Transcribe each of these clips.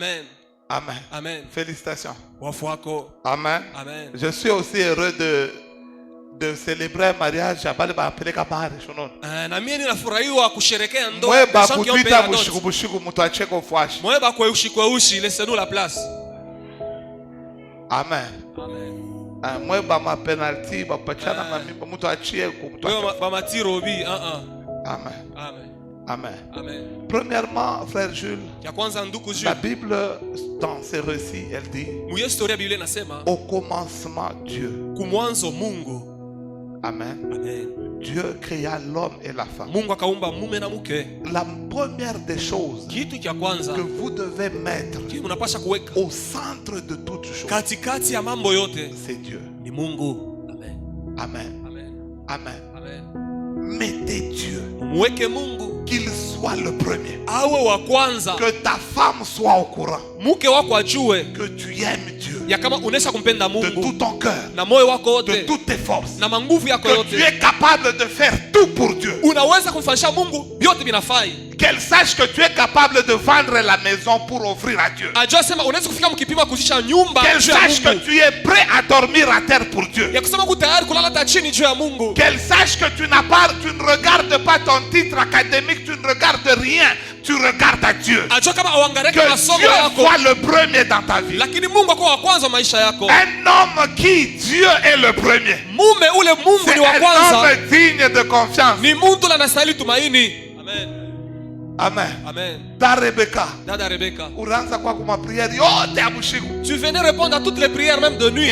Amen. Amen. Amen. Félicitations. Wafuako. Amen. Amen. Je suis aussi heureux de célébrer un mariage. Abali bapeleka mahari shunon. Na mimi ninafurahiwa kusherekea ndoa. Mwe bakutwita bushiku mtu acheke ufuashi. Mwe bakweushi laissez-nous la place. Amen. Amen. Mwe ba ma penalty ba pachana na mimba mtu achie ku mtu. Mwe ba matiro bi. Amen. Amen. Amen. Amen. Premièrement, frère Jules, ya kwanza ndugu Jules, la Bible dans ses récits, elle dit historia Biblia inasema au commencement Dieu. Kumwanzo Mungu. Amen. Amen. Dieu créa l'homme et la femme. Mungu akaumba mume na mke. La première des choses kitu cha kwanza que vous devez mettre unapaswa kuweka au centre de toute chose, katikati ya mambo yote, c'est Dieu. Ni Mungu. Amen. Amen. Amen. Amen. Amen. Mettez Dieu. Mweke Mungu. Qu'il soit le premier. Awe wa kwanza. Que ta femme soit au courant. Mke wako ajue que tu aimes Dieu. Ya kama unesha kumpenda Mungu. De tout ton cœur. Na moyo wako wote. De toutes tes forces. Na manguvu yako yote. yote. Que tu es capable de faire tout pour Dieu. Unaweza kumfanyia Mungu yote binafai. Qu'elle sache que tu es capable de vendre la maison pour offrir à Dieu. Ajua sema unaweza kufika mkipima kuzisha nyumba. Qu'elle sache que tu es prêt à dormir à terre pour Dieu. Ya kusema uko tayari kulala hata chini juu ya Mungu. Qu'elle sache que tu ne regardes pas ton titre académique, tu ne regardes rien, tu regardes à Dieu. Ajua kama uangalie que masomo Dieu yako. soit le premier dans ta vie. Lakini Mungu akuwa wa kwanza maisha yako. Un homme qui Dieu est le premier. Mume ule Mungu ni wa kwanza. C'est un homme digne de confiance. Ni mtu anastahili tumaini. Amen. Amen. Amen. Dada Rebecca. Uranza kwa kuma prière yote ya bushiku. Tu venais répondre à toutes les prières même de nuit.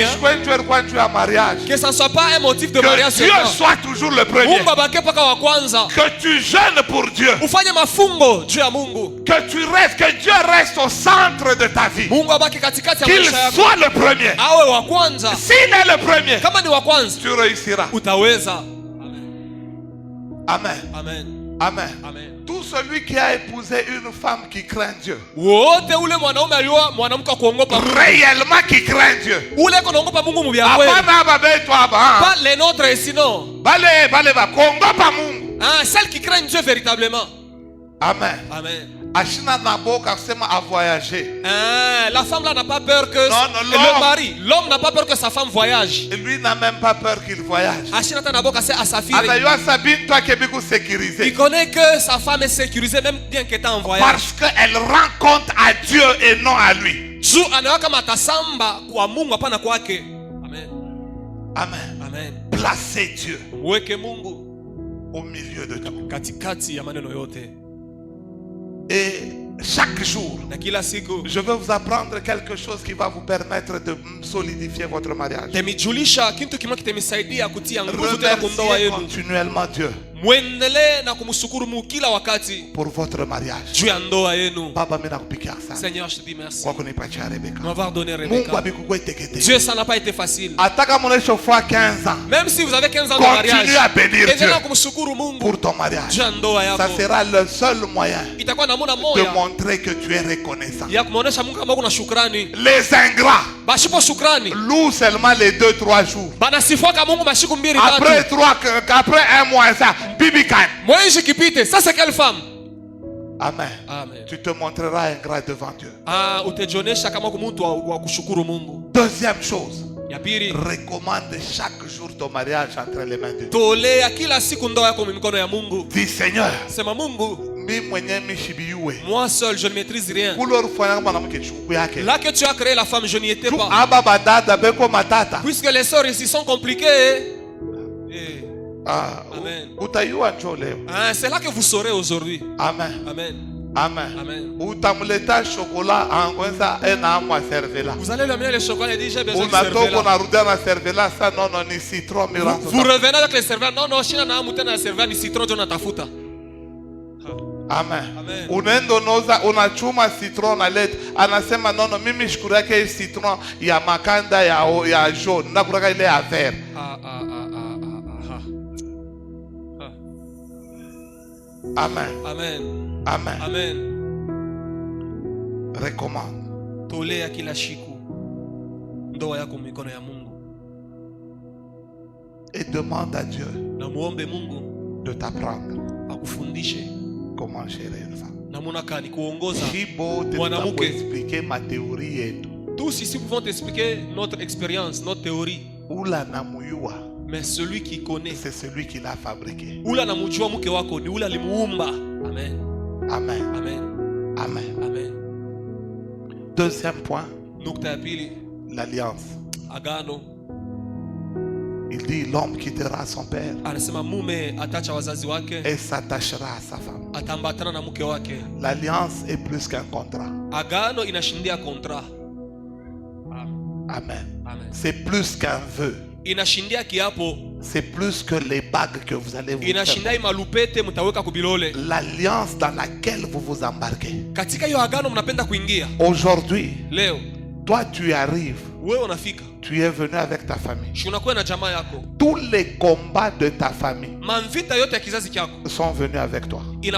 Que ça ne soit pas un motif de mariage. Que Dieu soit toujours le premier. Mungu abaki paka wa kwanza. Que tu jeûnes pour Dieu. Ufanye mafungo juu ya Mungu. Que Dieu reste au centre de ta vie. Mungu abaki katikati ya maisha yako. Qu'il soit le premier. Awe wa kwanza. S'il est le premier, kama ni wa kwanza, tu réussiras. Utaweza. Amen. Amen. Amen. Amen. Tout celui qui a épousé une femme qui craint Dieu. Wote ule mwanaume alioa mwanamke kuogopa Mungu. Réellement qui craint Dieu. Ule kuogopa Mungu mubia kweli. Hapana baba tu hapa. Pas les nôtres sinon. Bale ba kuogopa Mungu. Celle qui craint Dieu véritablement. Amen. Amen. Ashina naboka kusema à voyager. La femme là n'a pas peur que le mari, l'homme n'a pas peur que sa femme voyage. Et lui n'a même pas peur qu'il voyage. Ashina naboka c'est à sa fille. Il connaît que sa femme est sécurisée même bien qu'elle est en voyage. Parce qu'elle rend compte à Dieu et non à lui. Juu anaona kama atasamba kwa Mungu hapana kwake. Amen. Amen. Amen. Placez Dieu. Weke Mungu au milieu de tout. Katikati ya maneno yote. Et chaque jour, je vais vous apprendre quelque chose qui va vous permettre de solidifier votre mariage. Remerciez continuellement Dieu pour votre mariage. Seigneur, je te dis merci de m'avoir donné Rebecca. Dieu, ça n'a pas été facile. Même si vous avez 15 ans de mariage, continue à bénir Dieu pour pour ton mariage. Ça sera le seul moyen de montrer que tu es reconnaissant. Les ingrats louent seulement les 2-3 jours. Après un mois, ça, ça c'est quelle femme? Amen. Amen. Tu te montreras ingrat devant Dieu. Deuxième chose, recommande chaque jour ton mariage entre les mains de Dieu. Dis Seigneur, moi seul je ne maîtrise rien. Là que tu as créé la femme, je n'y étais pas. Puisque les sœurs ici sont compliquées. Amen. C'est là que vous saurez aujourd'hui. Amen. Amen. Amen. Amen. Vous allez lui amener le chocolat et dire j'ai besoin de cervella. Vous revenez avec les cervelas. Non, non, shina na amutena na cervella ni citron jona tafuta. Amen. Unaenda unachuma citron na led. Anasema nono mimi shukuru yake citron ya makanda ya jaune. Nakutaka ile ya vert. Amen. Amen. Amen. Amen. Recommande. Tolea kila siku ndoa yako mikono ya Mungu. Et demande à Dieu na muombe Mungu de t'apprendre akufundishe comment gérer une femme. expliquer ma théorie et tout. Tous ici pouvons t'expliquer notre expérience, notre théorie. Mais celui qui connaît, c'est celui qui l'a fabriqué. Amen. Amen. Amen. Amen. Amen. Deuxième point, l'alliance. Agano. Il dit l'homme quittera son père et s'attachera à sa femme. L'alliance est plus qu'un contrat. Agano inashindia contrat. Amen. C'est plus qu'un vœu. Inashindia kiapo. C'est plus que les bagues que vous allez vous faire. L'alliance dans laquelle vous vous embarquez. Aujourd'hui, toi tu arrives. Tu es venu avec ta famille. Tous les combats de ta famille sont venus avec toi. Et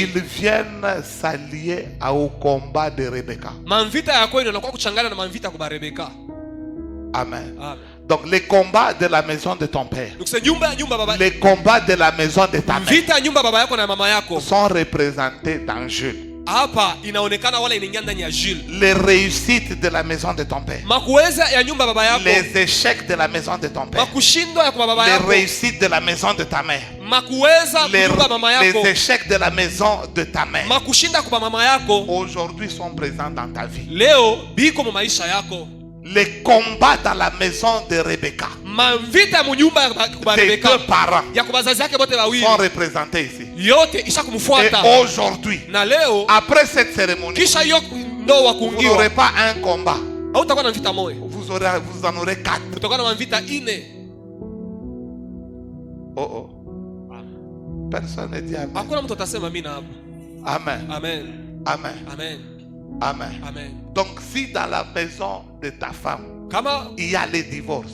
ils viennent s'allier au combat de Rebecca. Amen. Donc les combats de la maison de ton père, les combats de la maison de ta mère sont représentés dans Jules. Les réussites de la maison de ton père, les échecs de la maison de ton père, les réussites de la maison de ta mère, les échecs de la maison de ta mère aujourd'hui sont présents dans ta vie. Les combats dans la maison de Rebecca, tes deux parents sont représentés ici. Et aujourd'hui, après cette cérémonie, vous n'aurez pas un combat. Vous en aurez 4. Oh. Personne ne dit amen. Amen. Amen. Amen. Amen. Amen. Amen. Donc si dans la maison de ta femme il y a les divorces,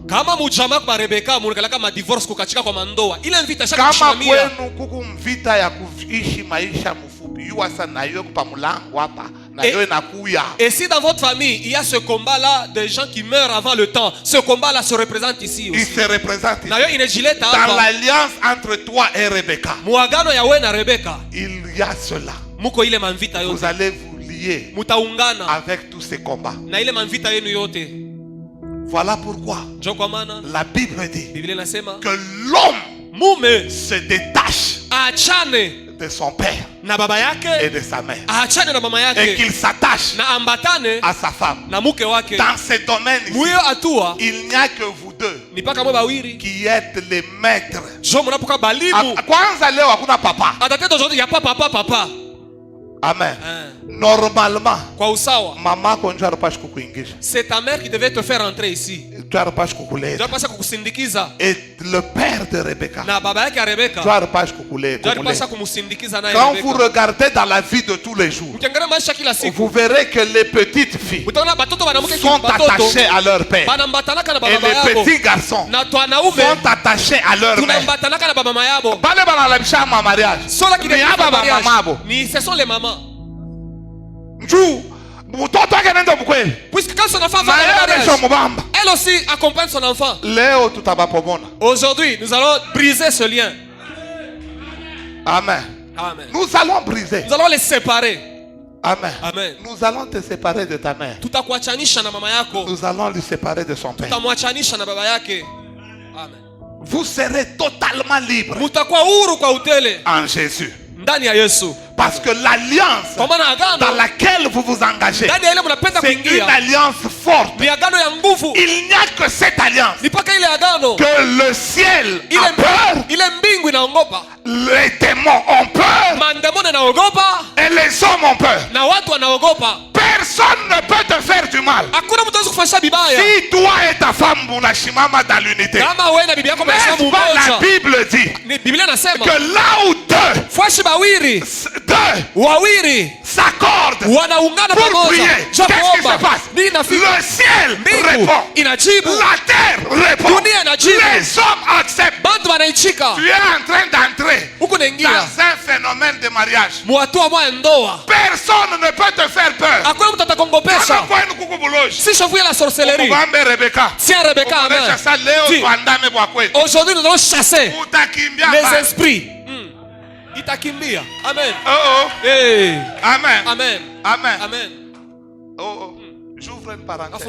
kama mujama kwa Rebecca munakalaka ma divorce kukachika kwa mandoa, ile mvita shaka kama kwenu kuku mvita ya kuishi maisha mfupi yuasa na yo kwa mlango hapa na yo inakuya. Et si dans votre famille il y a ce combat là de gens qui meurent avant le temps, ce combat là se représente ici aussi. Il se représente na yo inejileta hapa dans l'alliance entre toi et Rebecca. Muagano ya wewe na Rebecca Il y a cela. Muko ile manvita yote. Vous allez vous lier mutaungana avec tous ces combats. Na ile manvita yenu yote. Voilà pourquoi la Bible dit que l'homme se détache de son père et de sa mère et qu'il s'attache à sa femme. Dans ce domaine ici, il n'y a que vous deux qui êtes les maîtres. Papa. Amen. Normalement, maman c'est ta mère qui devait te faire entrer ici. Et le père de Rebecca, quand vous regardez dans la vie de tous les jours, vous verrez que les petites filles sont attachées à leur père et les petits garçons sont attachés à leur mère. Ce sont les mamans. Puisque quand son enfant va à mariage, elle aussi accompagne son enfant. Aujourd'hui, nous allons briser ce lien. Amen. Amen. Nous allons briser. Nous allons les séparer. Amen. Amen. Nous allons te séparer de ta mère. Nous allons lui séparer de son père. Amen. Vous serez totalement libre en Jésus. Parce que l'alliance dans laquelle vous vous engagez, c'est une alliance forte. Il n'y a que cette alliance que le ciel a peur, les démons ont peur et les hommes ont peur. Personne ne peut te faire du mal. Si toi et ta femme munashimama dans l'unité, n'est-ce pas la Bible dit que là où deux s'accordent s'accordent pour prier. Qu'est-ce qui se passe? Le ciel répond. La terre répond. Les hommes acceptent. Tu es en train d'entrer dans un phénomène de mariage. Personne ne peut te faire peur. Si je voyais la sorcellerie, tiens Rebecca, amen. Aujourd'hui nous allons chasser les esprits. Itakimbia. Amen. Hey. Amen. Amen. Amen. Amen. J'ouvre une parenthèse.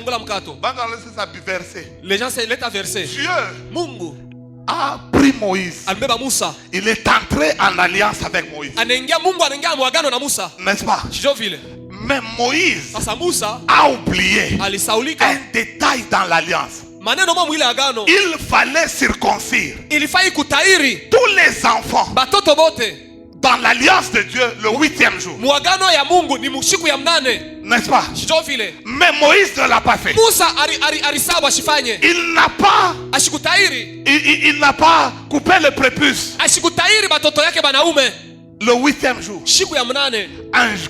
Les gens c'est l'état versé. Dieu Mungu a pris Moïse. alibeba Musa. Il est entré en alliance avec Moïse. Anaingia Mungu anaingia mwagano na Musa. N'est-ce pas? Sio vile. Mais Moïse Sasa Musa a oublié alisaulika un détail dans l'alliance. maneno mo mwile agano. Il fallait circoncire Ilifai kutairi tous les enfants batoto bote dans l'alliance de Dieu le 8e jour. mwagano ya Mungu ni msiku ya mnane. N'est-ce pas? Sio vile. Mais Moïse ne l'a pas fait. Musa arisabu ashifanye. Il n'a pas Ashikutairi. il n'a pas coupé le prépuce Ashikutairi batoto yake banaume. le 8e jour. Siku ya mnane.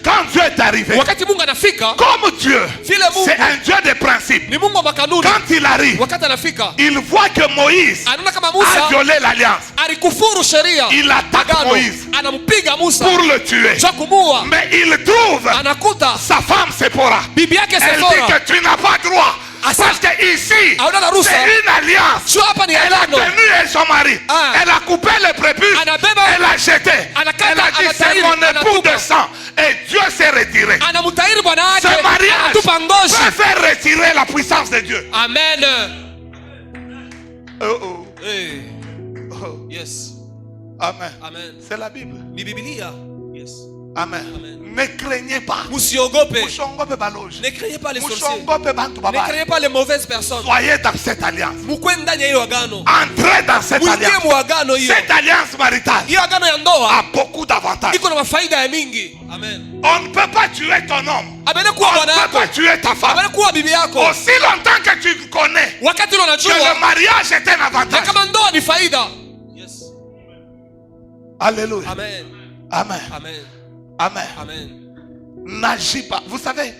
Quand Dieu est arrivé, Wakati Mungu anafika, comme Dieu, vile Mungu c'est un Dieu de principe. ni Mungu wa kanuni. Quand il arrive, Wakati anafika, il voit que Moïse anaona kama a Musa violé l'alliance. alikufuru sheria. Il attaque Agano. Moïse Anampiga Musa pour le tuer. cha kumuua. Mais il trouve Anakuta sa femme Séphora. bibi yake Elle dit Sephora. que tu n'as pas droit. Asa- Parce que ici, Hauna na ruhusa. c'est une alliance. Sio hapa ni Elle a agano. tenu et son mari. Ah. Elle a coupé le prépuce. Anabeba. Elle a jeté. Anakata, Elle a dit c'est anatairi, mon époux anatupa. de sang. Et Dieu s'est retiré. Anamtairi bwana yake. Ce mariage Anatupa ngozi. peut faire retirer la puissance de Dieu. Amen. Oh. Hey. Oh. Yes. Amen. Amen. C'est la Bible. Ni Biblia. Yes. Amen. Amen. Ne craignez pas. Musiogope. Mushongope baloji. Ne craignez pas les sorciers. Mushongope bantu Ne baba. craignez pas les mauvaises personnes. Soyez dans cette alliance. Mukwe ndani ya hiyo agano. Entrez dans cette Muingie alliance. muagano hiyo. Cette alliance maritale Hiyo agano ya ndoa a beaucoup d'avantages. iko na mafaida ya mingi. Amen. On ne peut pas tuer ton homme. Abele On kuwa ne bwana peut yako. pas tuer ta femme. Abele kuwa bibi yako. Aussi longtemps que tu connais Wakati ule que unajua le mariage est un na avantage. kama ndoa ni faida. Yes. Alléluia. Amen. Amen. Amen. Amen. Amen. N'agis pas. Vous savez,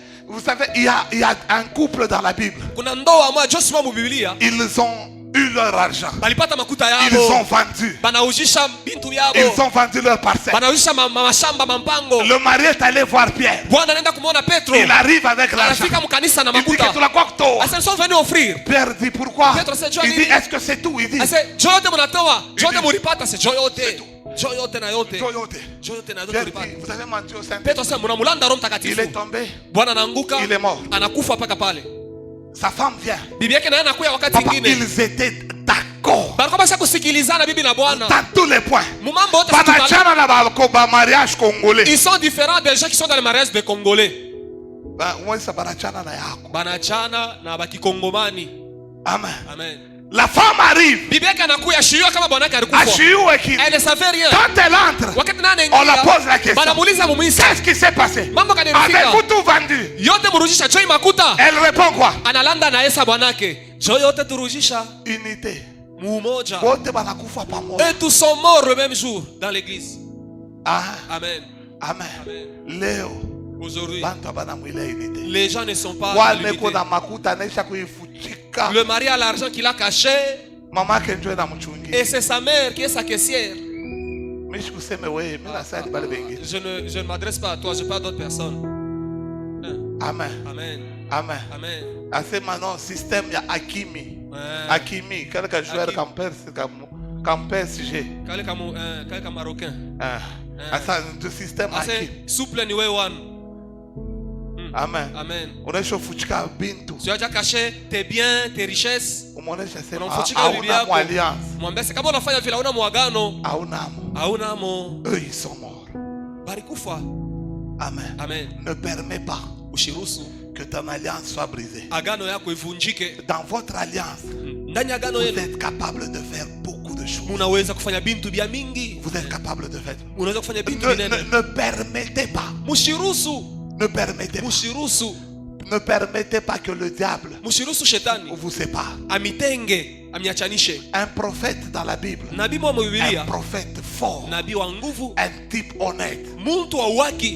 il y a un couple dans la Bible. Kuna ndoa moja Joshua mu Biblia. Ils ont eu leur argent. Balipata makuta Ils ont yao. vendu. Banaujisha bintu Ils yabo. ont vendu leur parcelle. Banaujisha mashamba mampango. Le mari est allé voir Pierre. Bwana anaenda kumuona Petro. Il arrive avec l'argent. Anafika mkanisa na Il dit que makuta. tu l'as quoi que toi? Asa sont venus offrir. Pierre dit pourquoi? Petro sasa Il dit est-ce que c'est tout? Il dit Asa joyote mnatoa. Joyote dit- mulipata se joyote. Joyote na yote. Toyote. Joyote na yote Pierre dit mulipata. vous avez menti au Saint. Petro sasa mnamulanda Roho Il Mtakatifu. est tombé. Bwana anaanguka. Il est mort. Anakufa paka pale. Sa femme vient. Bibi yake naye anakuya wakati Papa, mwingine. ils étaient d'accord Balikuwa basi kusikilizana bibi na bwana. dans tous les points. Mumambo yote situtala. Banachana na ba mariage congolais. Ils sont différents des gens qui sont dans le mariage des Congolais. Moi ça banachana na yako. Banachana na bakikongomani. Amen. Amen. La femme arrive. Bibi yake anakuya shio kama bwana yake alikufa. Ashiou qui. Elle ne savait rien. Quand elle entre, Wakati nani on la pose la question. banamuuliza mumisa. Qu'est-ce qui s'est passé? Mambo kanifika. Avez-vous tout vendu? Yote murujisha choi makuta. Elle répond quoi? Analanda na Esa bwanake. Jo yote turujisha. Unité. Mumoja. Bote banakufa pamoja. Et tous sont morts le même jour dans l'église. Ah, Amen. amen. Amen. Leo Aujourd'hui, bantu bana mwile unité. les gens ne sont pas dans Wale l'unité. kuna makuta naisha kuifuchika. Le mari a l'argent qu'il a caché Mama yake ndio na mchungi. et c'est sa mère qui est sa caissière. Mishi kuseme wewe, mimi nasali bale bengi. Je ne m'adresse pas à toi, je parle d'autres personnes. Amen. Amen. Amen. Amen. Asema non système ya Hakimi. Ouais. Hakimi, quelqu'un joueur comme PSG. Quelqu'un marocain. Asa de système Hakimi. Ase souple ni wewe one. Amen. Amen. Unaisha fuchika bintu. Tu as déjà caché tes biens, tes richesses. Umeonesha sema Unamfuchika bibi hauna yako. alliance. Mwambie kama unafanya vile hauna muagano, hauna mo. Eux ils sont morts. Barikufa. Amen. Amen. Ne permets pas Ushiruhusu que ton alliance soit brisée. agano yako ivunjike. Dans votre alliance, Ndani ya agano vous yenu êtes capable de faire beaucoup de choses. munaweza kufanya bintu bya mingi. Vous êtes capable de faire. Unaweza kufanya bintu Ne, binene. ne permettez pas. Mushiruhusu. Ne permettez pas. Mushiruhusu. Ne permettez pas que le diable Mushiruhusu shetani vous sépare. amitenge Un prophète dans la Bible. Un prophète fort. Un type honnête.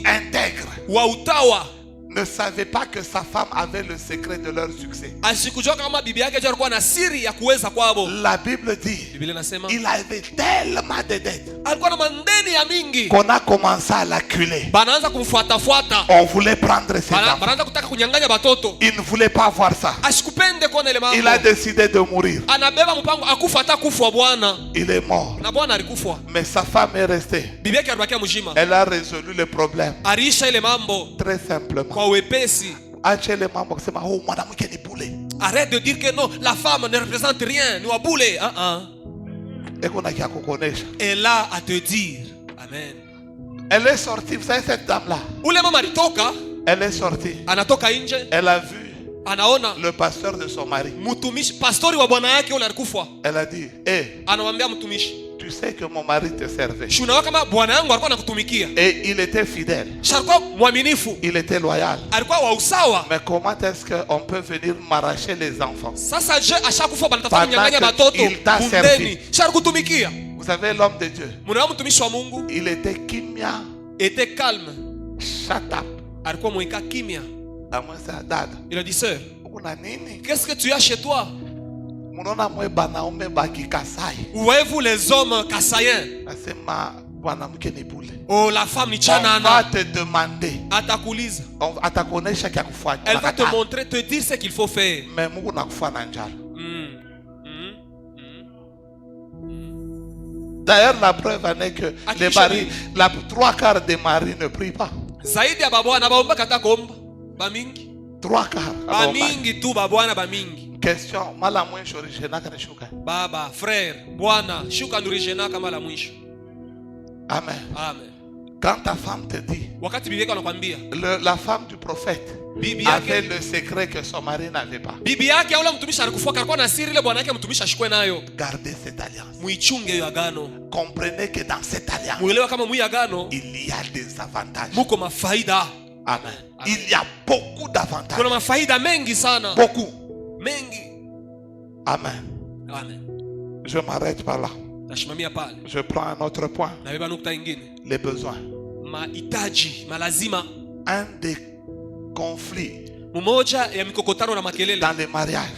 Intègre. Ne savait pas que sa femme avait le secret de leur succès. La Bible dit il avait tellement de dettes qu'on a commencé à l'acculer. On voulait prendre ses enfants. Il ne voulait pas voir ça. Il a décidé de mourir. Il est mort. Mais sa femme est restée. Elle a résolu le problème très simplement. Arrête de dire que non, la femme ne représente rien. Elle a à te dire. Amen. Elle est sortie, vous savez cette dame-là. Elle est sortie. Elle a vu le pasteur de son mari. Elle a dit, tu sais que mon mari te servait. Et il était fidèle. Il était loyal. Mais comment est-ce qu'on peut venir m'arracher les enfants pendant qu'il t'a servi? Vous savez, l'homme de Dieu, il était kimia. Était calme. Shut up. Il a dit, sœur, qu'est-ce que tu as chez toi? Voyez-vous les hommes kassaïens? Oh, la femme ni chanana. On va te demander. Elle va te montrer, te dire ce qu'il faut faire. D'ailleurs, la preuve en est que les maris, la 3/4 des maris ne prient pas. 3/4. Question, Baba, frère, Bwana, shuka nurijenaka mala mwisho. Amen. Amen. Quand ta femme te dit, la femme du prophète avait le secret que son mari n'avait pas. Gardez cette alliance. Comprenez que dans cette alliance, il y a des avantages. Amen. Il y a beaucoup d'avantages. Beaucoup. Amen. Je m'arrête par là. Je prends un autre point. Les besoins. Un des conflits dans les mariages,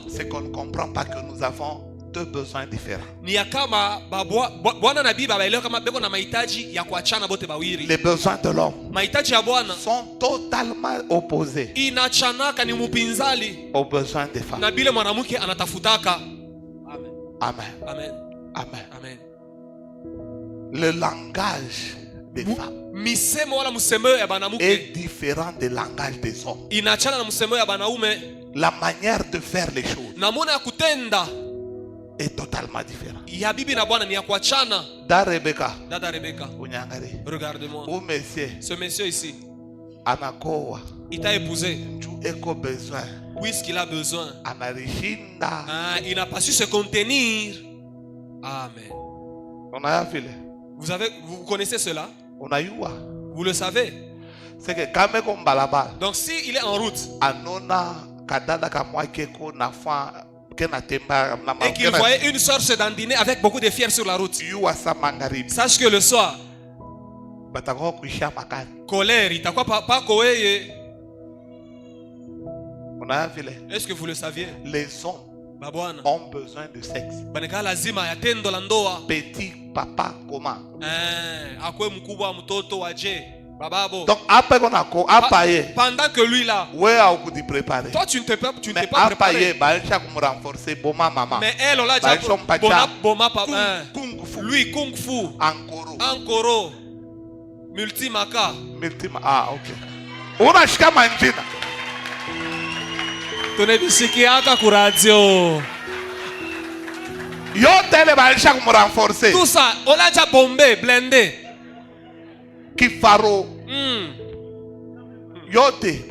c'est qu'on ne comprend pas que nous avons deux besoins différents. Les besoins de l'homme sont totalement opposés aux besoins des femmes. Amen. Amen. Amen. Amen. Le langage des femmes est différent du langage des hommes. La manière de faire les choses est totalement différente. Dada Rebecca, regarde-moi. Ce monsieur ici, il t'a épousé puisqu'il a besoin. Il n'a pas su se contenir. Amen. Vous connaissez cela? Vous le savez? Donc si il est en route et qu'il voyait une soeur se dandiner avec beaucoup de fièvre sur la route, sache que le soir, colère, il t'a quoi pas koeye. Est-ce que vous le saviez? Les hommes ont besoin de sexe. Petit papa comment? Donc pendant que lui là, toi tu ne t'es pas préparé. Mais elle on l'a déjà lui kung fu, ankoro, multimaka. Ok. Unashika manjina. Tunebisikiaka ku radio. Tout ça, on l'a déjà bombé, blindé. Kifaro. Yote,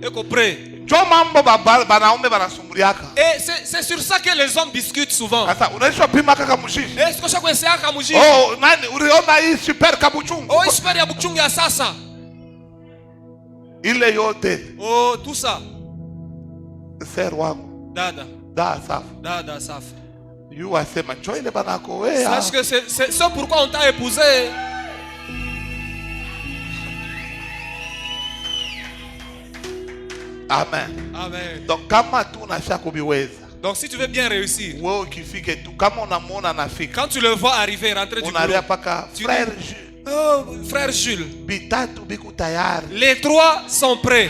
eko prêt. Et c'est sur ça que les hommes discutent souvent. Oh, super ya buchungu ya sasa. Il est yote. Oh, tout ça. Dada. Dada Asaf. Sache que c'est pourquoi on t'a épousé. Amen. Amen. Donc si tu veux bien réussir, quand tu le vois arriver, rentrer du boulot, frère Jules, les trois sont prêts.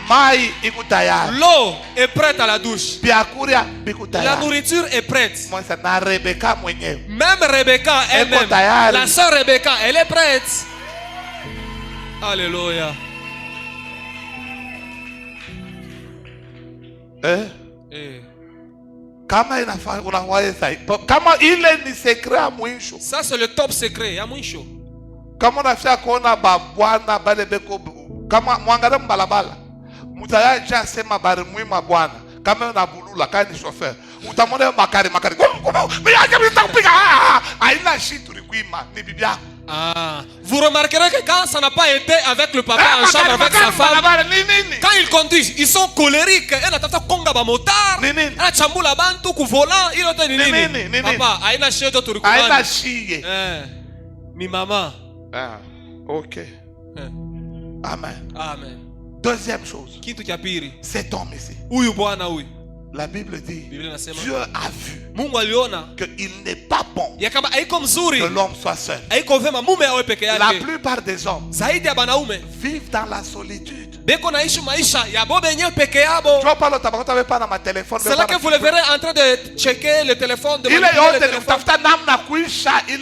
L'eau est prête à la douche. La nourriture est prête. Même Rebecca elle-même, la sœur Rebecca, elle est prête. Alléluia. Ça c'est le top secret. Ya mwisho. Kama unafika kuona babwana bale beko kama mwangalie mbalabala mutayaja sema bari mwima bwana kama unabulula kama ni chauffeur utamwona makari miaje mtakupiga haina shit tulikuima ni bibi yako. Vous remarquerez que quand ça n'a pas été avec le papa en chambre avec sa femme, quand ils conduisent, ils sont colériques. Elle a tata konga ba motard, elle a chambula bantu ku volant, il a tenu nini. Papa, haina shit to tulikuima. Haina shit. Mi maman. Ok. Amen. Amen. Deuxième chose. Cet homme ici. La Bible dit, Dieu a vu qu'il n'est pas bon que l'homme soit seul. La plupart des hommes vivent dans la solitude. C'est là que vous le verrez en train de checker le téléphone. Il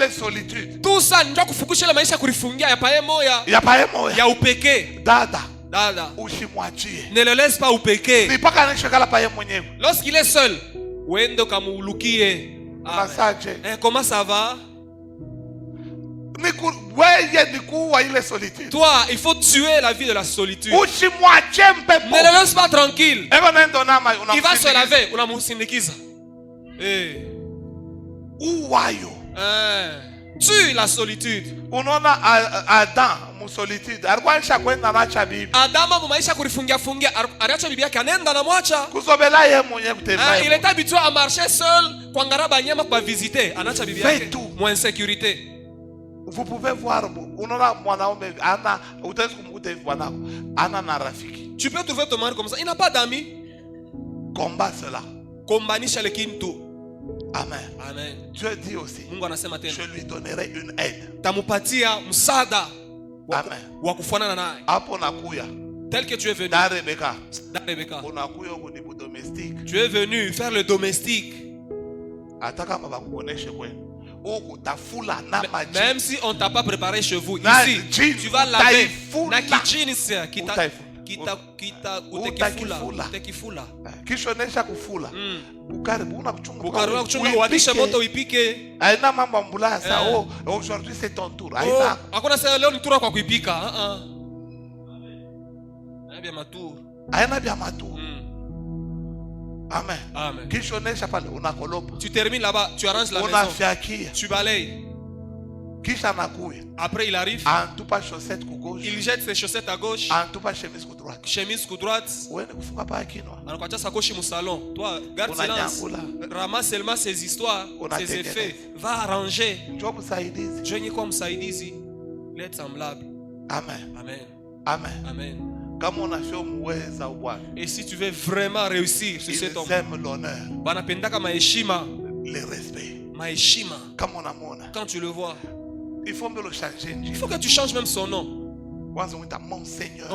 est solitude. Tout ça, Dada, ne le laisse pas ou péquer. Lorsqu'il est seul, comment ça va? Toi, il faut tuer la vie de la solitude. Ne le laisse pas tranquille. Il va se laver. Tue la solitude. Adam solitude. Il est habitué à marcher seul. Fais tout. Moins sécurité. Vous pouvez voir, tu peux trouver ton mari comme ça. Il n'a pas d'amis. Combat cela. Amen. Amen. Dieu dit aussi, je lui donnerai une aide. Amen. Tel que tu es venu. Tu es venu faire le domestique. Même si on ne t'a pas préparé chez vous, ici, tu vas laver. Aujourd'hui c'est ton tour. Amen. Amen. Tu termines là-bas, tu arranges la maison, tu balayes. Après il arrive, il jette ses chaussettes à gauche, chemise à droite. Toi, garde silence, ramasse seulement ses histoires, ses effets, va arranger. Je comme ça, il dit, l'être semblable. Amen. Amen. Amen. Amen. Et si tu veux vraiment réussir sur cet homme, le respect. Quand tu le vois, il faut me le changer. Il faut que tu changes même son nom. Mon Seigneur.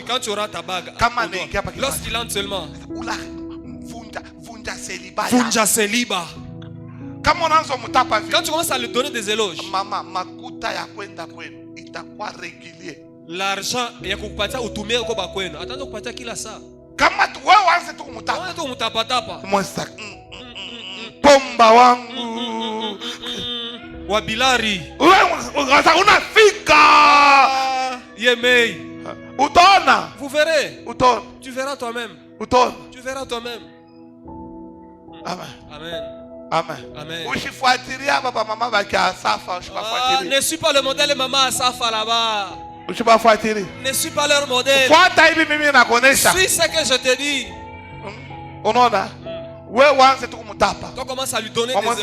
Quand tu auras ta bague, lorsqu'il entre seulement, Funja Seliba. Quand tu commences à lui donner des éloges, l'argent ya kukupatia utumie uko bakwenu. Ataanza kupatia kila saa. Kama wewe uanze tu kumtapa. Wewe tu kumtapatapa. Pomba wangu. Wa Bilari. Wewe unafika. Yemei. Utaona. Vous verrez. Utaona. Tu verras toi-même. Utaona. Tu verras toi-même. Amen. Amen. Amen. Amen. Usifuatilia baba mama baki Asafa, ne suis pas le modèle maman Asafa là-bas. Ne suis pas leur modèle. Suis ce que je te dis. Toi commence à lui donner des éloges.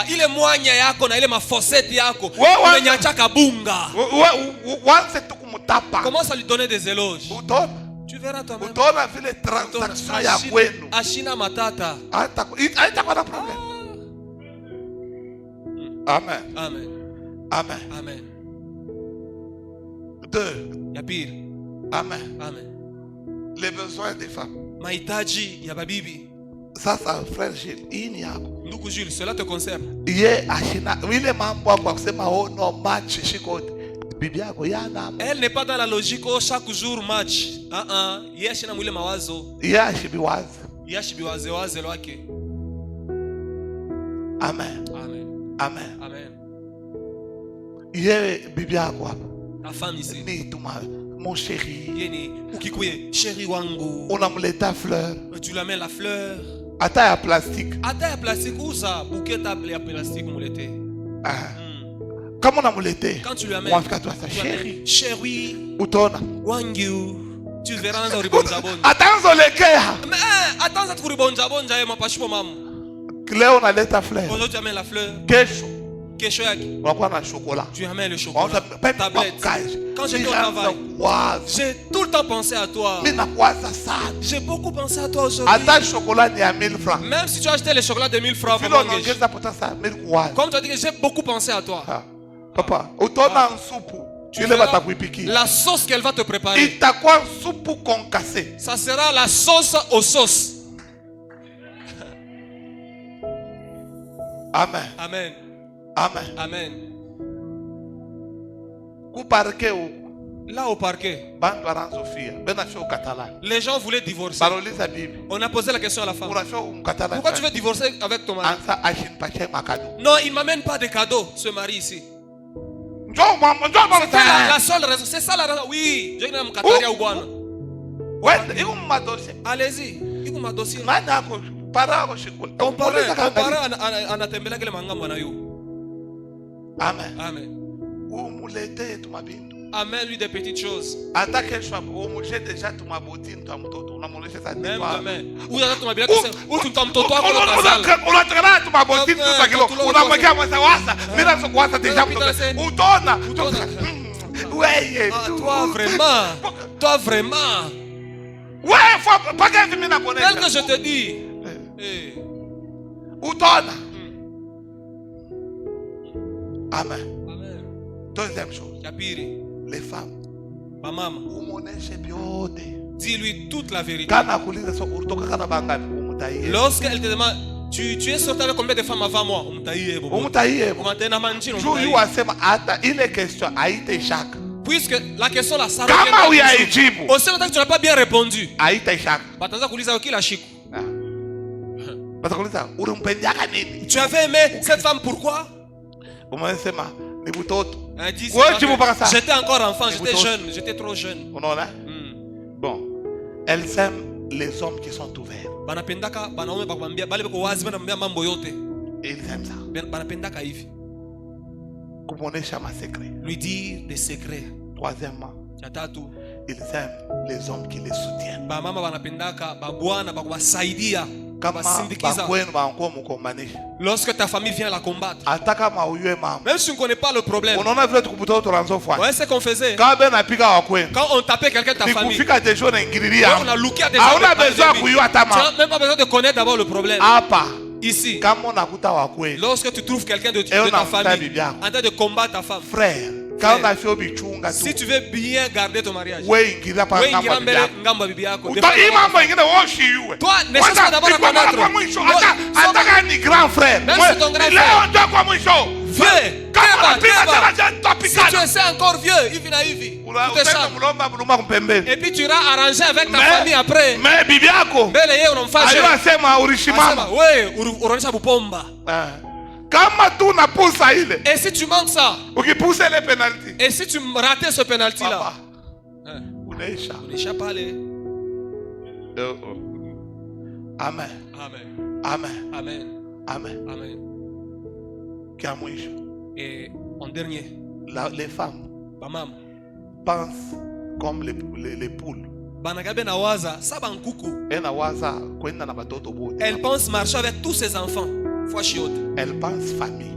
Il est moigna yako na ile mafosette yako. Umenyachaka bunga. Commence à lui donner des éloges. Tu verras toi-même. Ashina matata. Amen. Amen. Amen. Amen. Deux. Ya pire. Amen. Amen. Les besoins des femmes. Mahitaji ya babibi. Ça frère Gilles, ini yako. Ndugu Jules, cela te concerne. Elle n'est pas dans la logique où chaque jour match. Yeshina mwile mawazo. Yashibiwaze waze lwake. Amen. Amen. Amen. Amen. Ta femme ici. Mon chéri. Yeni ukikuye chéri wangu. On a muleta fleur. Tu lui amènes la fleur. Ata ya plastique. Ata ya plastique ou ça bouquet ya plastique mulete. Comme on a mulete. Quand tu lui amènes. Chéri. Chéri. Utona. Wangu. Tu verras dans ribonja bonja. Attends lekea. Mais attends ça ribonja bonja et ma pashipo mamu. Léo on a leta fleur. Aujourd'hui tu amènes la fleur. Kesho. Kesho yaki. On a chocolat. Tu amènes le chocolat. Tablette. Quand j'étais au travail, j'ai tout le temps pensé à toi. J'ai beaucoup pensé à toi aujourd'hui. Même si tu as acheté les chocolats de 1000 francs, comme tu as dit que j'ai beaucoup pensé à toi. Papa, tu verras la sauce qu'elle va te préparer. Ça sera la sauce aux sauces. Amen. Amen. Amen. Amen. Là au parquet, les gens voulaient divorcer. On a posé la question à la femme. Pourquoi tu veux divorcer avec ton mari? Non, il ne m'amène pas de cadeaux, ce mari ici. C'est la seule raison. C'est ça la raison. Oui. Allez-y. Il m'a dossier. Ton parrain anatembelea kile mangambo na yo. Amen. Amen. Amène lui des petites choses. Même demain. Où tu tu toi vraiment. Ouais, pas tel que je te dis. Amen. Amen. Deuxième chose. Les femmes. Maman. Dis-lui toute la vérité. Lorsqu'elle te demande, tu es sorti avec combien de femmes avant moi? Puisque la question là, ça revient. Aussi longtemps que tu n'as pas bien répondu. Tu avais aimé cette femme, pourquoi? J'étais encore enfant, j'étais jeune, j'étais trop jeune. Bon, elles aiment les hommes qui sont ouverts. Et ils aiment ça. Lui dire des secrets. Troisièmement, ils aiment les hommes qui les soutiennent. Lorsque ta famille vient la combattre, même si tu ne connais pas le problème, c'est ce qu'on faisait. Quand on tapait quelqu'un de ta famille, on a looké à des gens, tu n'as même pas besoin de connaître d'abord le problème. Ici, lorsque tu trouves quelqu'un de ta famille en train de combattre ta femme, frère, si tu veux bien garder ton mariage, toi, ne cherche pas d'abord à connaître. Même si ton grand frère, vieux, si tu es encore vieux, et puis tu iras arranger avec ta famille après. Et si tu manques ça, et si tu rates ce penalty là, on n'échappe pas. Amen. Amen. Amen. Amen. Amen. Amen. Et en dernier, les femmes maman pensent comme les poules. Elle pense marcher avec tous ses enfants. Elle pense famille.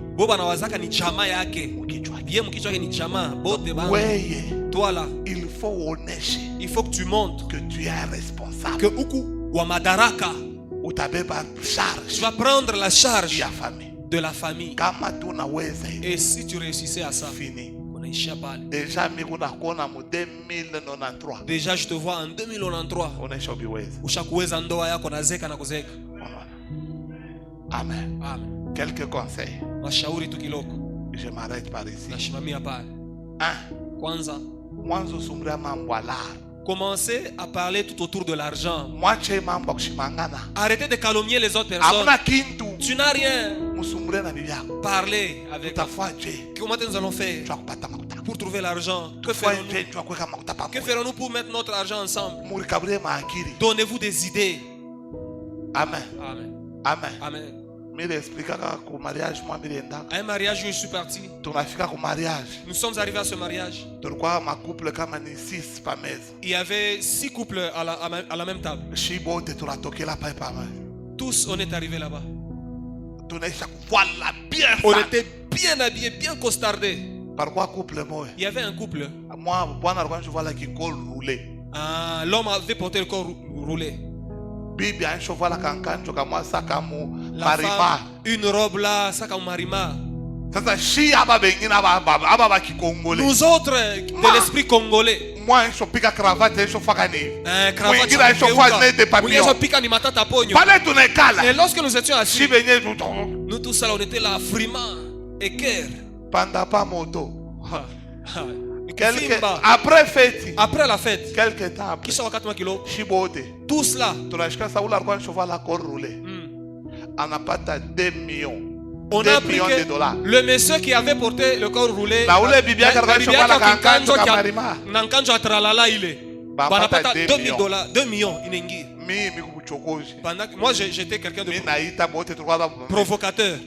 Toi là, il faut que tu montres que tu es responsable. Que tu vas prendre la charge de la famille. Et si tu réussissais à ça, déjà je te vois en 2093. Amen. Amen. Quelques conseils. Je m'arrête par ici. Commencez à parler tout autour de l'argent. Arrêtez de calomnier les autres personnes. Tu n'as rien. Parlez avec ta foi. Comment nous allons faire pour trouver l'argent? Que ferons-nous pour mettre notre argent ensemble? Donnez-vous des idées. Amen. Amen. Amen. Amen. Un mariage où je suis parti. Nous sommes arrivés à ce mariage. Il y avait 6 couples à la même table. Tous on est arrivés là-bas. On était bien habillés, bien costardés. Il y avait un couple. L'homme avait porté le corps roulé. La femme, une robe là, ça comme marima. Nous autres de l'esprit congolais. Et lorsque nous étions assis, nous tous là, on était là, frimant et cœur. Après la fête, quelques temps après, tous là, on a appris que le monsieur qui avait porté le corps roulé, $2 millions. Pendant que moi j'étais quelqu'un de provocateur.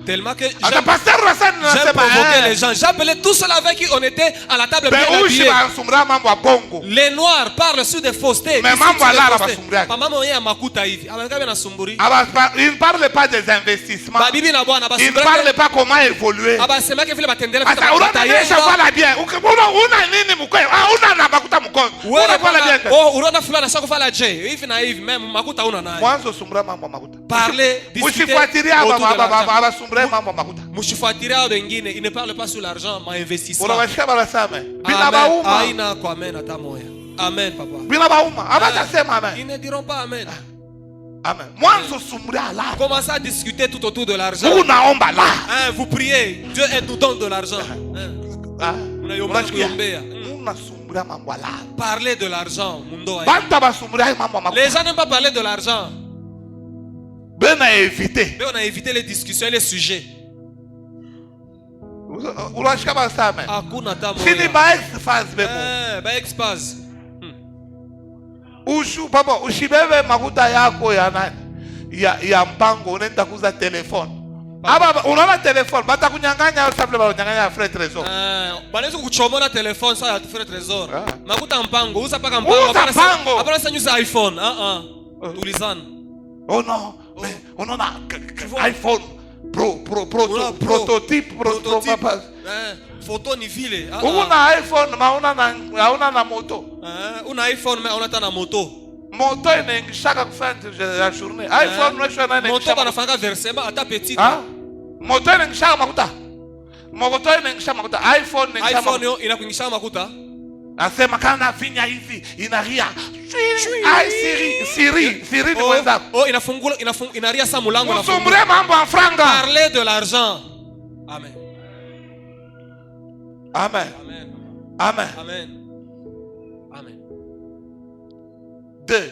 Tellement que j'ai provoqué les gens. J'appelais tous ceux avec qui on était à la table bien habillés. Les noirs parlent sur des faussetés. Il ne parle pas des investissements. Il ne parle pas comment évoluer. Parler, discuter il ne parle pas sur l'argent, mais investissement. Amen, papa. Ils ne diront pas amen. Amen. Commencez à discuter tout autour de l'argent. Vous priez, Dieu nous donne de l'argent. Parler de l'argent. Les gens n'aiment pas parler de l'argent. Mais on a évité les discussions et les sujets. ya mpango unaenda kuuza telefone. Aba unaona telefone batakunyang'anya sababu wananyang'anya frère trésor. Banaweza kukuchomona telefone sawa ya frère trésor. Makuta mpango, uza paka mpango. Hapana sasa nyuza iPhone. Tulizana. Oh non. Mais unaona iPhone prototype papa. Photo ni vile. Una iPhone mauna na moto. Una iPhone mais on na moto. Moto inaingishaka kufanya la journée. iPhone unashona na moto banafanya versement ata petit. Moto inaingishaka makuta. Moto inaingishaka makuta. iPhone inakuingisha makuta. Asema kana vinya hivi inaria. Ai Siri ni mwenzako. Inaria sa mulango na fungua. Mambo ya franga. Parler de l'argent. Amen. Amen. Amen. Amen. Amen. Amen. 2.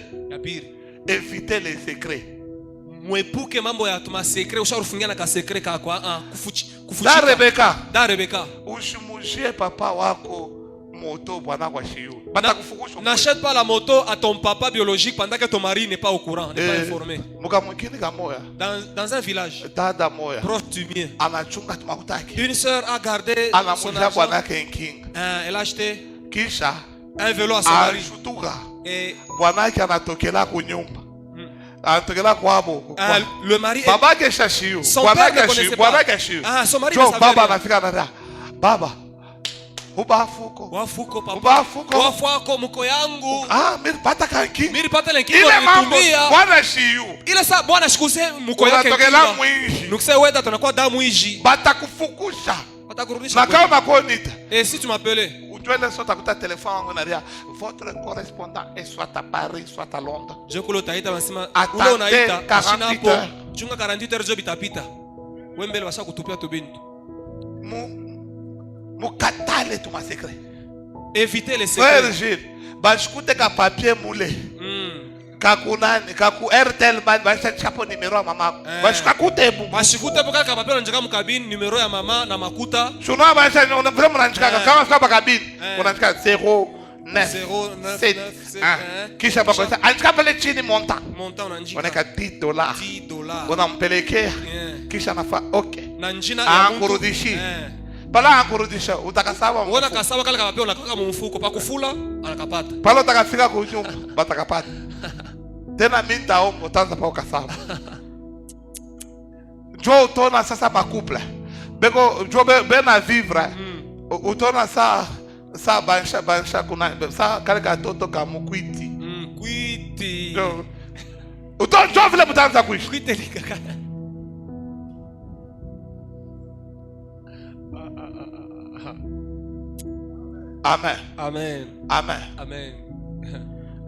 Éviter les secrets. Mwepuke mambo ya tuma secret usharufungia na ka secret ka kwa kufushika. Da Rebecca. Ushimujie papa wako moto bwana kwa shiu. Batakufukusha. N'achète pas la moto à ton papa biologique pendant que ton mari n'est pas au courant, n'est pas informé. Dans un village proche du mien, une sœur a gardé son argent. Elle a acheté un vélo à son mari. Et le mari son père ne connaissait pas. Son mari ne savait rien. Wafuko papa. Wafuko mko yangu. Milipata kanki. Milipata lenki nitumia. Bwana shiyu. Ile saa bwana shikuse mko yake. Unatokela mwingi. Nukise weda tunakuwa damu hiji. Batakufukusha. Batakurudisha. Na kama konita. Si tu m'appelais. Ujwele sota kuta téléphone wangu na ria. Votre correspondant est soit à Paris soit à Londres. Je kulo taita masima. Ulo naita. Kashina hapo. Chunga 48 heures job itapita. Wembele washa kutupia tubintu. Mukatale tu ma secret. Évitez les secrets. Frère Gilles, bashikute ka papier moulé. Kakunani, kaku Airtel bad bashika po numéro ya mama. Bashikute bu. Bashikute po ka papier unajika mkabini numéro ya mama na makuta. Shuna basha on vraiment unajika kama fika bakabini. Unajika 097 kisha bako anajika pale chini montant unajika. Unaweka $10. $10. Unampelekea. Kisha nafa okay. Na njina ya mtu. Ankurudishi. Pala akurudisha utakasaba uona kasaba kale kapapia unakaka mfuko pa kufula anakapata pala utakafika kunyumba batakapata tena mimi nitaomba utaanza pa ukasaba jo utona sasa makuple beko jo bena vivre utona sa bansha kuna sa kale katoto kamukwiti kwiti jo utona jo vile mtaanza kuishi kwiti likaka. Amen. Amen. Amen. Amen.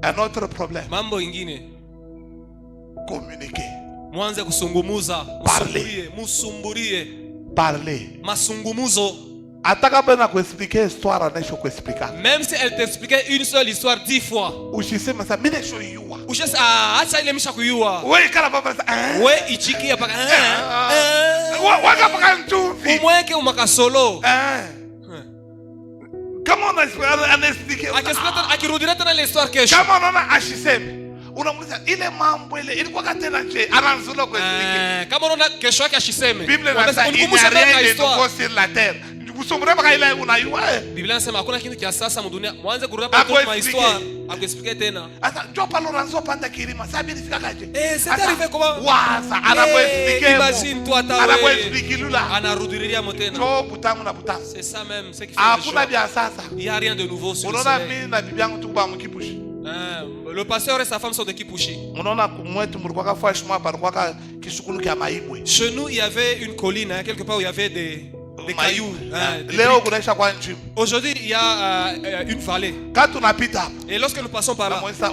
Un autre problème. Mambo ingine. Communiquer. Mwanze kusungumuza. Parler. Musumburie. Parler. Masungumuzo. Ataka bena kuexpliquer histoire anesho kuexplica. Même si elle t'expliquait une seule histoire 10 fois. Ushisema sa mine sho yuwa. Ushese acha ile misha kuyua. Wewe kala baba sa. Wewe ichikia paka. Waka paka ntufi. Umweke umakasolo. Kama anaexplique akirudia tena ile histoire kesho. Kama unaona ashiseme unamuuliza ile mambo ile ilikuwa tena nje anaanza kuexplique. Kama unaona kesho yake ashiseme. Biblia inasema rien de nouveau sur la terre. Usombre baka ile unayua. Biblia inasema hakuna kitu cha sasa mdunia. Mwanze kurudia kwa histoire akuexplique tena. Sasa njoo pale unaanza panda kilima. Sasa bili fika kaje. C'est arrivé comment? Waza anakuexplique. Imagine toi ta. Anakuexplique lula. Anarudilia motena. Njoo butamu na butamu. C'est ça même, c'est qui fait. Hakuna bia sasa. Il y a rien de nouveau sur le soleil. Unaona mimi na bibi yangu tukuba mkipushi. Le pasteur et sa femme sont de Kipushi. Unaona kumwetu mlikuwa kafua shimo hapa alikuwa kishukulu kia maibwe. Chez nous il y avait une colline quelque part où il y avait des cailloux. Aujourd'hui il y a une vallée. Et lorsque nous passons par là, tu te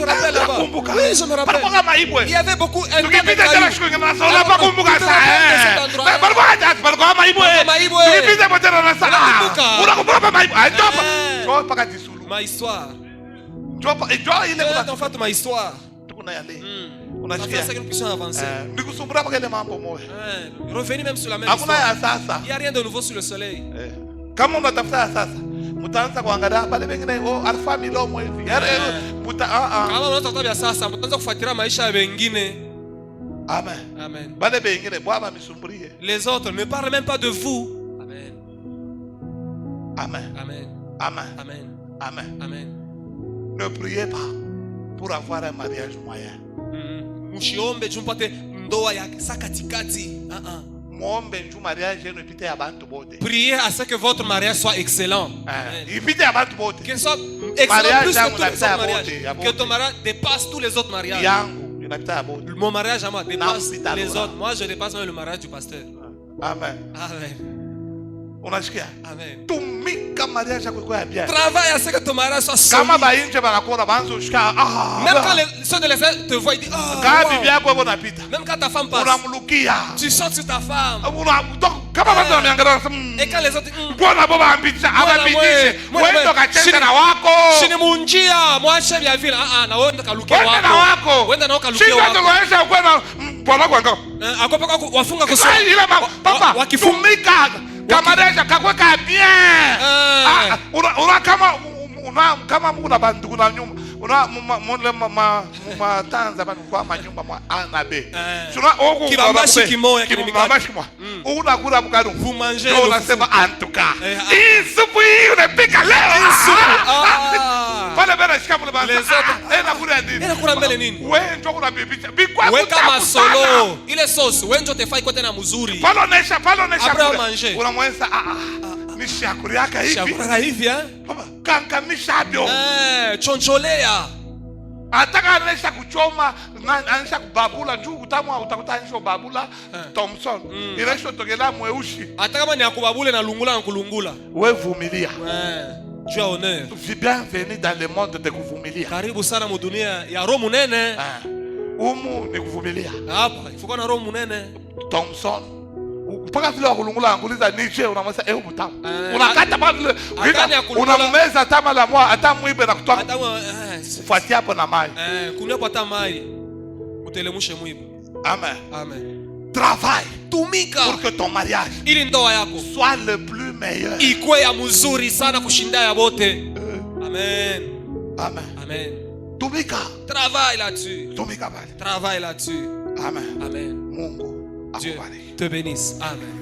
rappelles là-bas? Oui, je me rappelle. Il y avait beaucoup de cailloux. Ma histoire. Ma histoire. Ça fait que nous puissions avancer. Revenez même sur la même histoire. Il n'y a rien de nouveau sur le soleil. Kama unatafuta sasa mtaanza kuangalia pale wengine alfa milomo hivi. Kama unatafuta vya sasa mtaanza kufuatilia maisha ya wengine. Amen. Amen. Bale wengine bwana misumburie. Les autres ne parlent même pas de vous. Amen. Amen. Amen. Amen. Amen. Amen. Amen. Ne priez pas pour avoir un mariage moyen. Mushiombe chumpate ndoa ya sakatikati. Muombe njoo mariage yenu ipite ya bantu bote. Priez à ce que votre mariage soit excellent. Ipite ya bantu bote. Que soit excellent plus que tous les autres mariages. Que ton mariage dépasse tous les autres mariages. Yangu inapita ya bote. Mon mariage à moi dépasse les autres. Moi je dépasse même le mariage du pasteur. Amen. Amen. Unasikia? Amen. Tumika mariage yako kwa bien. Travaille à ce que ton mariage soit solide. Kama bainje banakuona banzo shika même quand ceux de l'extérieur te voient ils disent quand bibi yako unapita. Même quand ta femme passe. Unamlukia. Tu sautes sur ta femme. Kama banzo wameangalia et quand les autres bwana baba ambitisha ababitishe wewe ndo kacheza na wako. Shini munjia mwache vya vile na wewe ndo kalukia wako. Wenda na wako. Wenda na kalukia wako. Shini ndo kalukia wako. wafunga kusoma. Papa, tumika kamareja kakweka bien. Kama una bandugu na nyumba, una tanza kwa manyumba mwa A na B. Kibambashi kimoya kibambashi mwa. Unakula mkadu. Vous mangez. Unasema en tout cas. Isupu hii unapika leo. Pale bana shika mule bana. Nakula nini? Nakula mbele nini? Wewe ndio unabibisha. Bikwa kama solo. Ile sauce, wewe ndio tefai kwa tena mzuri. Palonesha. Après manger. Unamweza ni shakuri yaka hivi. Shakuri hivi Baba, kankamisha bio. Choncholea. Ataka anesha kuchoma, anesha kubabula juu utamu utakuta anesha babula Thompson. Iresho tokela mweushi. Hata kama ni akubabule na lungula na kulungula. Wewe vumilia. Tu as honneur. Bienvenue dans le monde de kuvumilia. Karibu sana mu dunia ya roho munene. Umu ni kuvumilia. Hapa, ifuko na roho munene. Thompson. Mpaka vile wakulungula anguliza niche unamwesa butamu. Unakata pa vile unameza tama la mwa hata muibe na kutoa. Fuatia hapo na mai. Kunia hapo hata mai. Utelemushe muibe. Amen. Travaille. Tumika. Pour que ton mariage ili ndoa yako soit le plus meilleur. Ikwe ya mzuri sana kushinda ya bote. Amen. Tumika. Travaille là-dessus. Tumika bali. Travaille là-dessus. Amen. Mungu Dieu te bénisse. Amen.